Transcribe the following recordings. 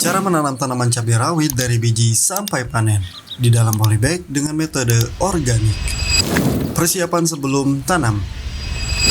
Cara menanam tanaman cabai rawit dari biji sampai panen di dalam polybag dengan metode organik. Persiapan sebelum tanam.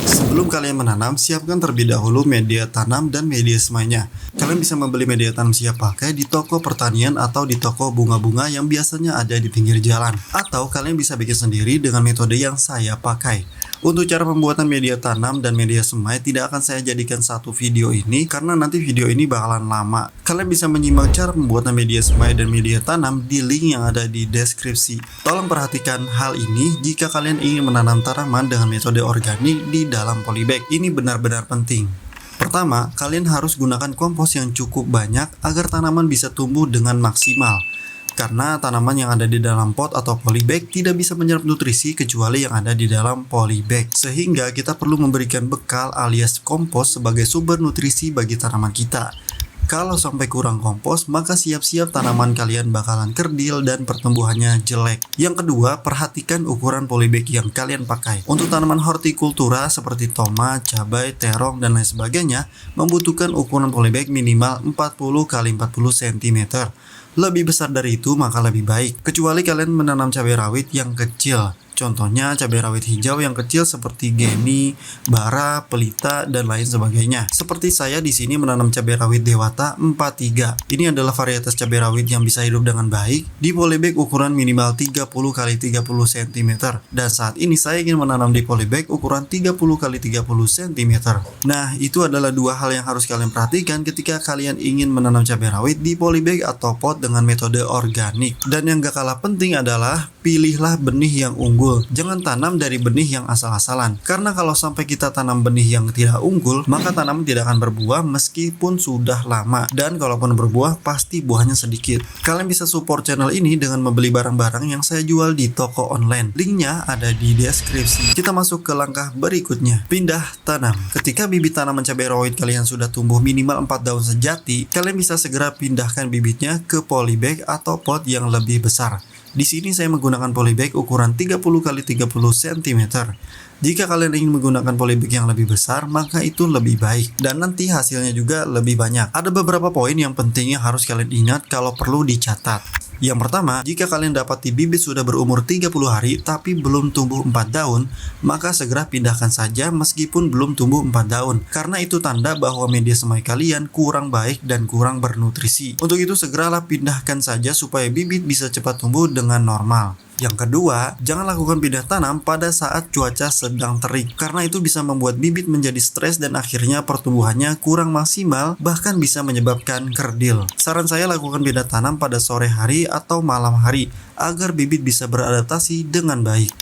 Sebelum kalian menanam, siapkan terlebih dahulu media tanam dan media semainya. Kalian bisa membeli media tanam siap pakai di toko pertanian atau di toko bunga-bunga yang biasanya ada di pinggir jalan. Atau kalian bisa bikin sendiri dengan metode yang saya pakai. Untuk cara pembuatan media tanam dan media semai tidak akan saya jadikan satu video ini karena nanti video ini bakalan lama. Kalian bisa menyimak cara pembuatan media semai dan media tanam di link yang ada di deskripsi. Tolong perhatikan hal ini jika kalian ingin menanam tanaman dengan metode organik di dalam polybag. Ini benar-benar penting. Pertama, kalian harus gunakan kompos yang cukup banyak agar tanaman bisa tumbuh dengan maksimal. Karena tanaman yang ada di dalam pot atau polybag tidak bisa menyerap nutrisi kecuali yang ada di dalam polybag. Sehingga kita perlu memberikan bekal alias kompos sebagai sumber nutrisi bagi tanaman kita. Kalau sampai kurang kompos, maka siap-siap tanaman kalian bakalan kerdil dan pertumbuhannya jelek. Yang kedua, perhatikan ukuran polybag yang kalian pakai. Untuk tanaman hortikultura seperti tomat, cabai, terong, dan lain sebagainya, membutuhkan ukuran polybag minimal 40 x 40 cm. Lebih besar dari itu maka lebih baik, kecuali kalian menanam cabai rawit yang kecil. Contohnya cabai rawit hijau yang kecil seperti geni, bara, pelita, dan lain sebagainya. Seperti saya di sini menanam cabai rawit Dewata 43. Ini adalah varietas cabai rawit yang bisa hidup dengan baik di polybag ukuran minimal 30 x 30 cm. Dan saat ini saya ingin menanam di polybag ukuran 30 x 30 cm. Nah, itu adalah dua hal yang harus kalian perhatikan ketika kalian ingin menanam cabai rawit di polybag atau pot dengan metode organik. Dan yang gak kalah penting adalah pilihlah benih yang unggul. Jangan tanam dari benih yang asal-asalan. Karena kalau sampai kita tanam benih yang tidak unggul, maka tanaman tidak akan berbuah meskipun sudah lama. Dan kalaupun berbuah, pasti buahnya sedikit. Kalian bisa support channel ini dengan membeli barang-barang yang saya jual di toko online. Linknya ada di deskripsi. Kita masuk ke langkah berikutnya. Pindah tanam. Ketika bibit tanaman cabai rawit kalian sudah tumbuh minimal 4 daun sejati, kalian bisa segera pindahkan bibitnya ke polybag atau pot yang lebih besar. Di sini saya menggunakan polybag ukuran 30 x 30 cm. Jika kalian ingin menggunakan polybag yang lebih besar, maka itu lebih baik dan nanti hasilnya juga lebih banyak. Ada beberapa poin yang penting yang harus kalian ingat kalau perlu dicatat. Yang pertama, jika kalian dapati bibit sudah berumur 30 hari tapi belum tumbuh 4 daun, maka segera pindahkan saja meskipun belum tumbuh 4 daun. Karena itu tanda bahwa media semai kalian kurang baik dan kurang bernutrisi. Untuk itu segeralah pindahkan saja supaya bibit bisa cepat tumbuh dengan normal. Yang kedua, jangan lakukan pindah tanam pada saat cuaca sedang terik, karena itu bisa membuat bibit menjadi stres dan akhirnya pertumbuhannya kurang maksimal, bahkan bisa menyebabkan kerdil. Saran saya lakukan pindah tanam pada sore hari atau malam hari, agar bibit bisa beradaptasi dengan baik.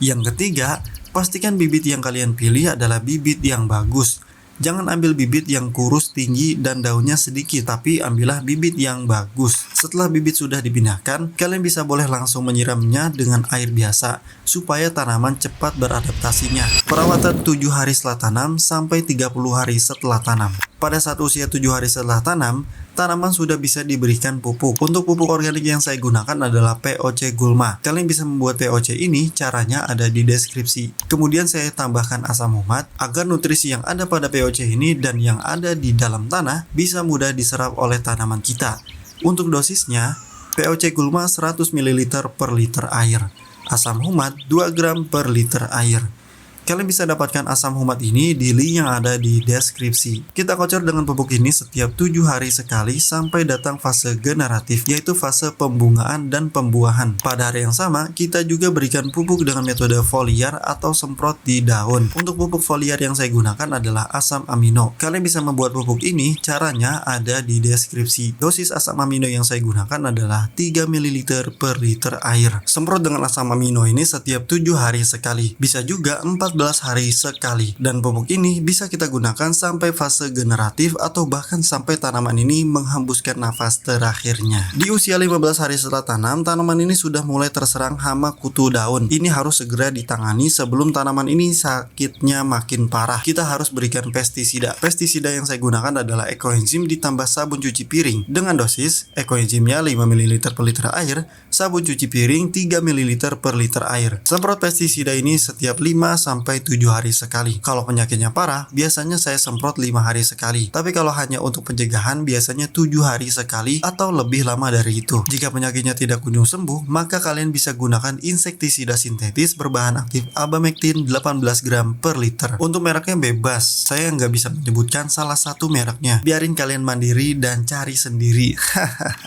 Yang ketiga, pastikan bibit yang kalian pilih adalah bibit yang bagus. Jangan ambil bibit yang kurus, tinggi, dan daunnya sedikit, tapi ambillah bibit yang bagus. Setelah bibit sudah dipindahkan, kalian bisa boleh langsung menyiramnya dengan air biasa, supaya tanaman cepat beradaptasinya. Perawatan 7 hari setelah tanam sampai 30 hari setelah tanam. Pada saat usia 7 hari setelah tanam, tanaman sudah bisa diberikan pupuk. Untuk pupuk organik yang saya gunakan adalah POC Gulma. Kalian bisa membuat POC ini, caranya ada di deskripsi. Kemudian saya tambahkan asam humat agar nutrisi yang ada pada POC ini dan yang ada di dalam tanah bisa mudah diserap oleh tanaman kita. Untuk dosisnya, POC Gulma 100 ml per liter air. Asam humat 2 gram per liter air. Kalian bisa dapatkan asam humat ini di link yang ada di deskripsi. Kita kocor dengan pupuk ini setiap 7 hari sekali sampai datang fase generatif, yaitu fase pembungaan dan pembuahan. Pada hari yang sama, kita juga berikan pupuk dengan metode foliar atau semprot di daun. Untuk pupuk foliar yang saya gunakan adalah asam amino. Kalian bisa membuat pupuk ini, caranya ada di deskripsi. Dosis asam amino yang saya gunakan adalah 3 ml per liter air. Semprot dengan asam amino ini setiap 7 hari sekali. Bisa juga 14 hari sekali. Dan pupuk ini bisa kita gunakan sampai fase generatif atau bahkan sampai tanaman ini menghembuskan nafas terakhirnya. Di usia 15 hari setelah tanam, tanaman ini sudah mulai terserang hama kutu daun. Ini harus segera ditangani sebelum tanaman ini sakitnya makin parah. Kita harus berikan pestisida. Pestisida yang saya gunakan adalah ekoenzim ditambah sabun cuci piring. Dengan dosis ekoenzimnya 5 ml per liter air sabun cuci piring 3 ml per liter air. Semprot pestisida ini setiap 5-7 hari sekali. Kalau penyakitnya parah, biasanya saya semprot 5 hari sekali. Tapi kalau hanya untuk pencegahan, biasanya 7 hari sekali atau lebih lama dari itu. Jika penyakitnya tidak kunjung sembuh, maka kalian bisa gunakan insektisida sintetis berbahan aktif abamectin 18 gram per liter. Untuk mereknya bebas, saya nggak bisa menyebutkan salah satu mereknya. Biarin kalian mandiri dan cari sendiri.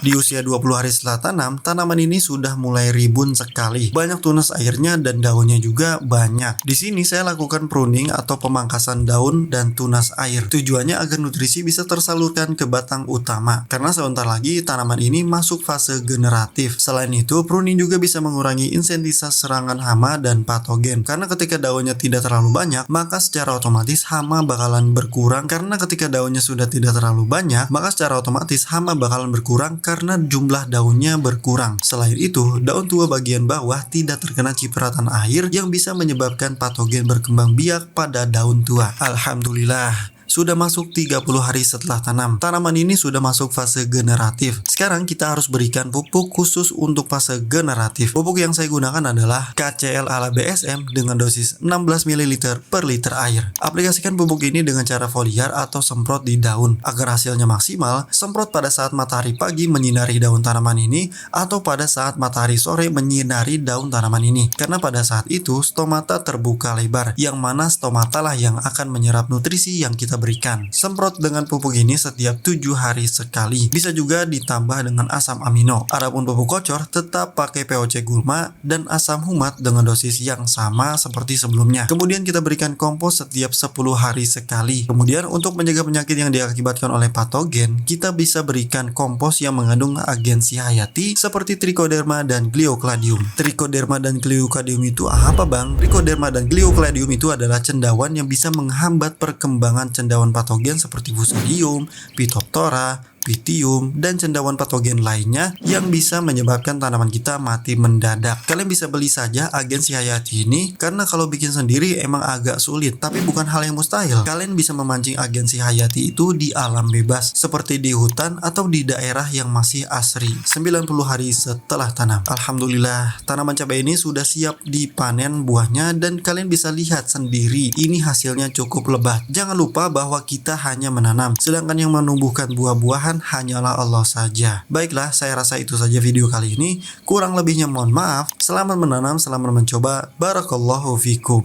Di usia 20 hari setelah tanam, tanaman ini sudah mulai ribun sekali. Banyak tunas airnya dan daunnya juga banyak. Di sini saya lakukan pruning atau pemangkasan daun dan tunas air. Tujuannya agar nutrisi bisa tersalurkan ke batang utama. Karena sebentar lagi tanaman ini masuk fase generatif. Selain itu, pruning juga bisa mengurangi intensitas serangan hama dan patogen. Karena ketika daunnya tidak terlalu banyak, maka secara otomatis hama bakalan berkurang. Karena ketika daunnya sudah tidak terlalu banyak, maka secara otomatis hama bakalan berkurang karena jumlah daunnya berkurang. Selain itu, daun tua bagian bawah tidak terkena cipratan air yang bisa menyebabkan patogen berkembang biak pada daun tua. Alhamdulillah. Sudah masuk 30 hari setelah tanam. Tanaman ini sudah masuk fase generatif. Sekarang kita harus berikan pupuk khusus untuk fase generatif. Pupuk yang saya gunakan adalah KCL ala BSM dengan dosis 16 ml per liter air. Aplikasikan pupuk ini dengan cara foliar atau semprot di daun. Agar hasilnya maksimal, semprot pada saat matahari pagi menyinari daun tanaman ini atau pada saat matahari sore menyinari daun tanaman ini. Karena pada saat itu stomata terbuka lebar, yang mana stomata lah yang akan menyerap nutrisi yang kita berikan. Semprot dengan pupuk ini setiap 7 hari sekali. Bisa juga ditambah dengan asam amino. Adapun pupuk kocor tetap pakai POC gulma dan asam humat dengan dosis yang sama seperti sebelumnya. Kemudian kita berikan kompos setiap 10 hari sekali. Kemudian untuk mencegah penyakit yang diakibatkan oleh patogen, kita bisa berikan kompos yang mengandung agensi hayati seperti Trichoderma dan Gliocladium. Trichoderma dan Gliocladium itu apa, Bang? Trichoderma dan Gliocladium itu adalah cendawan yang bisa menghambat perkembangan cendawan patogen seperti Fusarium, Phytophthora, Pythium, dan cendawan patogen lainnya yang bisa menyebabkan tanaman kita mati mendadak. Kalian bisa beli saja agensi hayati ini karena kalau bikin sendiri emang agak sulit, tapi bukan hal yang mustahil. Kalian bisa memancing agensi hayati itu di alam bebas seperti di hutan atau di daerah yang masih asri 90 hari setelah tanam. Alhamdulillah, tanaman cabai ini sudah siap dipanen buahnya dan kalian bisa lihat sendiri ini hasilnya cukup lebat. Jangan lupa bahwa kita hanya menanam, sedangkan yang menumbuhkan buah-buahan hanyalah Allah saja. Baiklah, saya rasa itu saja video kali ini. Kurang lebihnya mohon maaf. Selamat menanam, selamat mencoba. Barakallahu fikum.